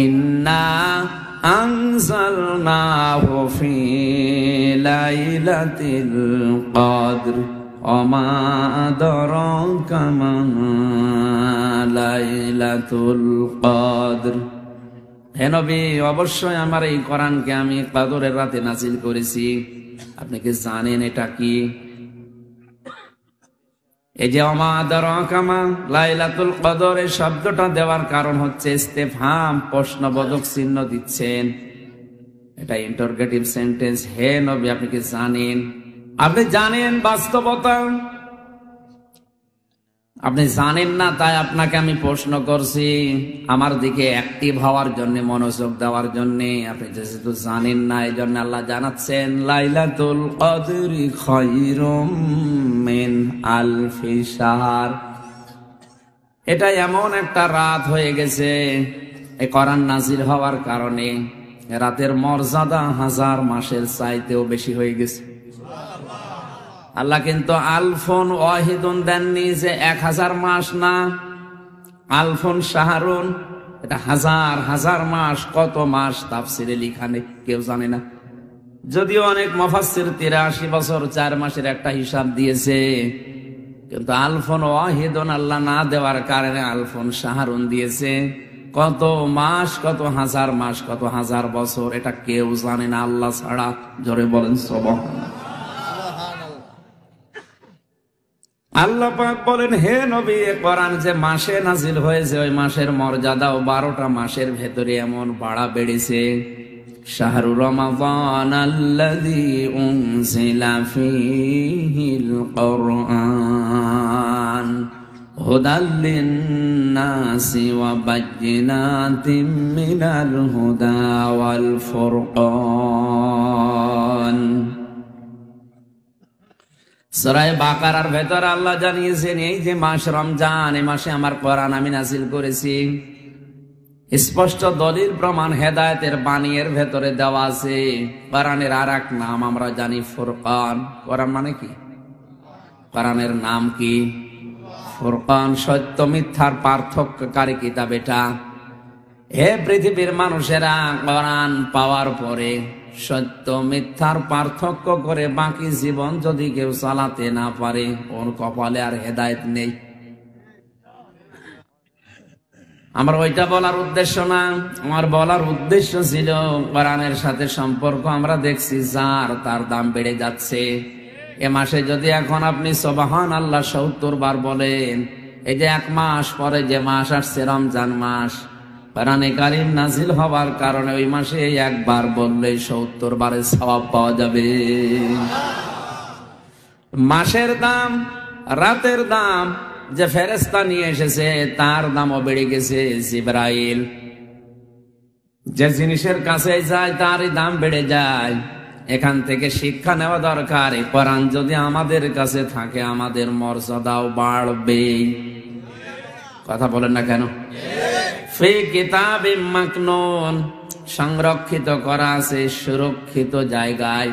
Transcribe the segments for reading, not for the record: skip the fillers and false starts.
ইন্না আনজালনাহু ফি লাইলাতিল কদর ওমা আদরাকা মা লাইলাতুল কদর। হে নবী, অবশ্যই আমার এই কোরআনকে আমি কদরের রাতে নাযিল করেছি। আপনি কি জানেন এটা কি? এই যে ওমা আদরাকা মা লাইলাতুল কদর, এই শব্দটা দেওয়ার কারণ হচ্ছে ইস্তেফহাম, প্রশ্নবোধক চিহ্ন দিচ্ছেন। এটা ইন্টারোগেটিভ সেন্টেন্স। হে নবী, আপনি কি জানেন? আপনি জানেন বাস্তবতা, আপনি জানেন না, তাই আপনাকে আমি প্রশ্ন করছি আমার দিকে অ্যাক্টিভ হওয়ার জন্য, মনোযোগ দেওয়ার জন্য। আপনি যেহেতু জানেন না, এই জন্য আল্লাহ জানাচ্ছেন লাইলাতুল কদরি খায়রুম মিন আলফি শাহর। এটা এমন একটা রাত হয়ে গেছে এই কোরআন নাযিল হওয়ার কারণে, রাতের মর্যাদা 1000 মাসের চাইতেও বেশি হয়ে গেছে। আল্লাহ কিন্তু আলফুন ওয়াহিদুন দেননি, যে 1000 মাস না, আলফুন শাহরুন, এটা 1000 মাস। কত মাস তাফসিরে লেখা নেই, কেউ জানে না। যদিও অনেক মুফাসসির 83 বছর 4 মাসের একটা হিসাব দিয়েছে, কিন্তু আলফুন ওয়াহিদুন আল্লাহ না দেওয়ার কারণে আলফুন শাহরুন দিয়েছে। কত মাস, কত 1000 মাস, কত 1000 বছর, এটা কেউ জানে না আল্লাহ ছাড়া। জোরে বলেন সুবহানাল্লাহ। আল্লাহ পাক বলেন, হে নবী, কোরআন যে মাসে নাজিল হয়েছে, ওই মাসের মর্যাদাও 12টা মাসের ভেতরে এমন বাড়া বেড়েছে। শাহরু রমাদান আল্লাযী উনজিলা ফীহিল কুরআন হুদাল লিন-নাসি ওয়া বায়্যিনাতিম মিনাল হুদা ওয়াল ফুরকান। সূরা বাকারার ভেতরে আল্লাহ জানিয়েছেন, এই যে মাস রমজান, এই মাসে আমার কোরআন আমি নাযিল করেছি। স্পষ্ট দলিল প্রমাণ হেদায়েতের বাণী এর ভেতরে দেওয়া আছে। কোরআনের আর এক নাম আমরা জানি ফুরকান। কোরআন মানে কি? কোরআনের নাম কি? ফুরকান, সত্য মিথ্যার পার্থক্যকারী কিতাব এটা। হে পৃথিবীর মানুষেরা, কোরআন পাওয়ার পরে সত্য মিথ্যার পার্থক্য করে বাকি জীবন যদি কেউ চালাতে না পারে, ওর কপালে আর হেদায়েত নেই। আমার ওইটা বলার উদ্দেশ্য না, আমার বলার উদ্দেশ্য ছিল কোরআনের সাথে সম্পর্ক আমরা দেখছি যার, তার দাম বেড়ে যাচ্ছে। এ মাসে যদি এখন আপনি সুবহানাল্লাহ 70 বার বলেন, এই যে 1 মাস পরে যে মাস আসছে রমজান মাস, কোরআনে কারীম নাযিল হওয়ার কারণে ওই মাসে একবার বললে 70 বারের সওয়াব পাওয়া যাবে। মাসের দাম, রাতের দাম যে ফেরেশতা নিয়ে এসেছে তার দামও বেড়ে গেছে। জিবরাইল যে জিনিসের কাছে যায় তারই দাম বেড়ে যায়। এখান থেকে শিক্ষা নেওয়া দরকার, কোরআন যদি আমাদের কাছে থাকে আমাদের মর্যাদাও বাড়বে। কথা বলেন না কেন? ফি কিতাবিম মাকনুন, সংরক্ষিত করা আছে সুরক্ষিত জায়গায়।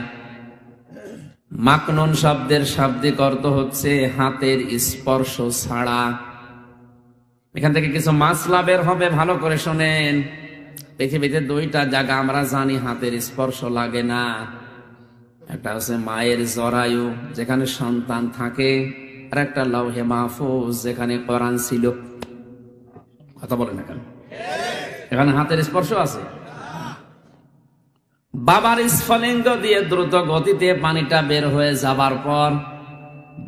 মাকনুন শব্দের শাব্দিক অর্থ হচ্ছে হাতের স্পর্শ ছাড়া। এখান থেকে কিছু মাসলা বের হবে, ভালো করে শোনেন। পৃথিবীতে 2টা জায়গা আমরা জানি হাতের স্পর্শ লাগে না। একটা হচ্ছে মায়ের জরায়ু, যেখানে সন্তান থাকে, আর একটা লাউহে মাহফুজ, যেখানে কোরআন ছিল। কথা বলেন না কেন? এখানে হাতের স্পর্শ আছে। বাবার স্ফলিঙ্গ দিয়ে দ্রুত গতিতে পানিটা বের হয়ে যাবার পর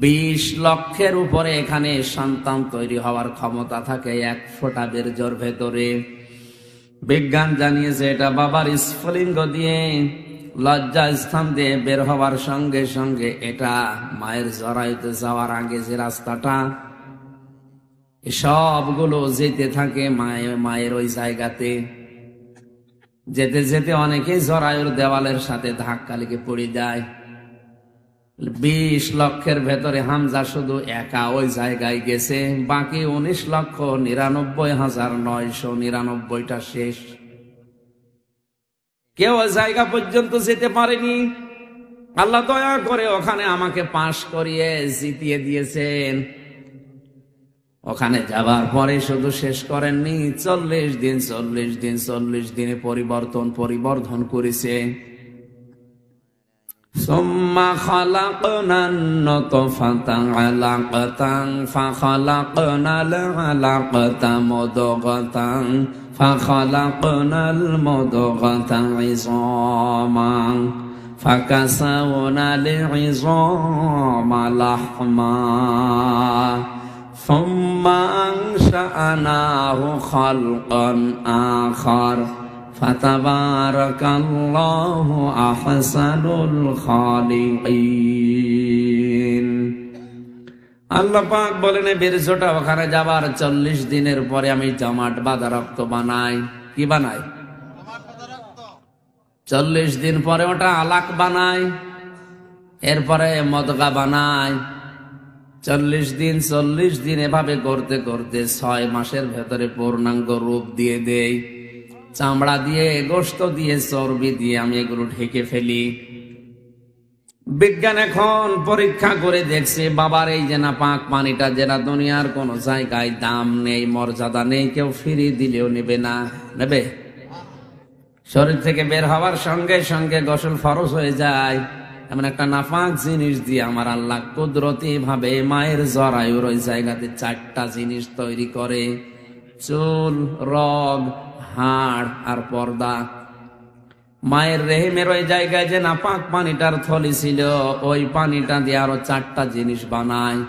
20 লক্ষের উপরে এখানে সন্তান তৈরি হওয়ার ক্ষমতা থাকে 1 ফোঁটা বীর্যের ভেতরে। বিজ্ঞান জানিয়েছে এটা বাবার স্ফলিঙ্গ দিয়ে লজ্জা স্থান দিয়ে বের হওয়ার সঙ্গে সঙ্গে এটা মায়ের জরায়ুতে যাওয়ার আগে যে রাস্তাটা, সবগুলো যেতে থাকে মায়ের ওই জায়গাতে। যেতে যেতে অনেকেই জরায়ুর দেওয়ালের সাথে ধাক্কা লেগে পড়ে যায়। 20 লক্ষের ভেতরে হামজা শুধু একা ওই জায়গায় গেছে, বাকি 19,99,999টা শেষ। কেউ ওই জায়গা পর্যন্ত যেতে পারেনি। আল্লাহ দয়া করে ওখানে আমাকে পাশ করিয়ে জিতিয়ে দিয়েছেন। ওখানে যাবার পরে শুধু শেষ করেননি, 40 দিন 40 দিনে পরিবর্ধন করেছে। সুম্মা খালাকনান নুতফাতা আলাকাতান ফাখালাকনাল আলাকাতা মুদগাতান ফাখালাকনাল মুদগাতা ইযামান ফাকাসাওনাল ইযামা লাহমা সুম্মা আনশা'নাহু খালকান আখার ফাতাবারাকাল্লাহু আহসানুল খালিকিন। আল্লাহ পাক বলেন বীর্যটা ওখানে যাবার 40 দিনের পরে আমি জমাট বাঁধা রক্ত বানাই। কি বানাই? 40 দিন পরে ওটা আলাক বানাই, এরপরে মদগা বানাই। 40 দিন এভাবে করতে করতে 6 মাসের ভেতরে পূর্ণাঙ্গ রূপ দিয়ে দেই। চামড়া দিয়ে, গোশত দিয়ে, চর্বি দিয়ে আমি এগুলো ঢেকে ফেলি। বিজ্ঞান এখন পরীক্ষা করে দেখছে, বাবার এই যে নাপাক পানিটা, যেটা দুনিয়ার কোন জায়গায় দাম নেই, মর্যাদা নেই, কেউ ফিরিয়ে দিলেও নেবে না। নেবে? শরীর থেকে বের হওয়ার সঙ্গে সঙ্গে গোসল ফরজ হয়ে যায়। এমন একটা নাপাক জিনিস দিয়ে আমার আল্লাহ কুদরতি ভাবে মায়ের জরায়ুর ওই জায়গাতে 4টা জিনিস তৈরি করে: চুল, রগ, হাড় আর পর্দা। মায়ের রেহেমের ওই জায়গায় যে নাপাক পানিটার থলি ছিল, ওই পানিটা দিয়ে আরো 4টা জিনিস বানায়: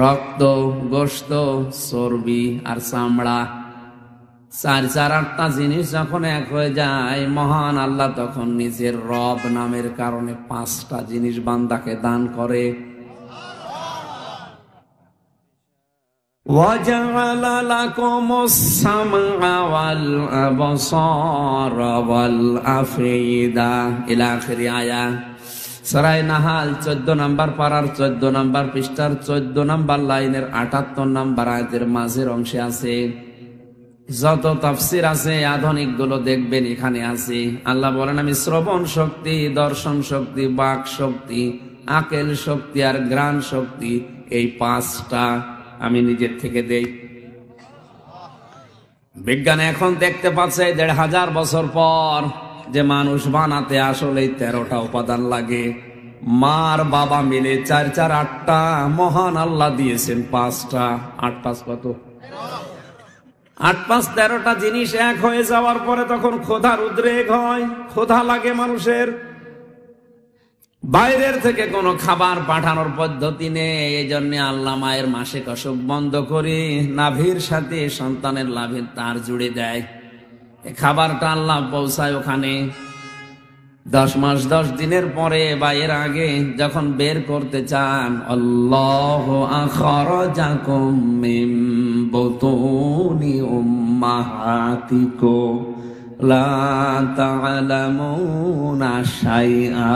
রক্ত, গোশত, চর্বি আর চামড়া। 4-8টা জিনিস যখন এক হয়ে যায়, মহান আল্লাহ তখন নিজের রব নামের কারণে 5টা জিনিস বান্দাকে দান করে। وَجَعَلَ لَكُمُ السَّمْعَ وَالْأَبْصَارَ وَالْأَفْئِدَةَ إلى آخر آية। সূরা নাহাল 14 নম্বর পারার 14 নম্বর পৃষ্ঠার 14 নম্বর লাইনের 78 নম্বর আয়াতের মাঝের অংশে আছে। যত তাফসীর আছে আধুনিক গুলো দেখবেন এখানে আছে। আল্লাহ বলেন, আমি শ্রবণ শক্তি, দর্শন শক্তি, বাক শক্তি, আকেল শক্তি আর ঘ্রাণ শক্তি, এই 5টা আমি নিজের থেকে দেই। বিজ্ঞান এখন দেখতে পাচ্ছে 1500 বছর পর যে মানুষ বানাতে আসলে 13টা উপাদান লাগে। মার বাবা মিলে 4-8টা, মহান আল্লাহ দিয়েছেন 5টা। 8-5 কত? 8-5 13টা জিনিস এক হয়ে যাওয়ার পরে তখন ক্ষুধার উদ্রেক হয়, ক্ষুধা লাগে মানুষের। বাইরের থেকে কোনো খাবার পাঠানোর পদ্ধতি নেই। এই জন্য আল্লাহ মায়ের মাসিক অসুখ বন্ধ করে নাভির সাথে সন্তানের লাভের তার জুড়ে দেয়। এই খাবারটা আল্লাহ পৌঁছায় ওখানে। 10 মাস 10 দিনের পরে বা এর আগে যখন বের করতে চান, আল্লাহু আখরাজাকুম মিন বুতুনি উম্মাহাতিকুম লা তা'লামুনা শাইআ।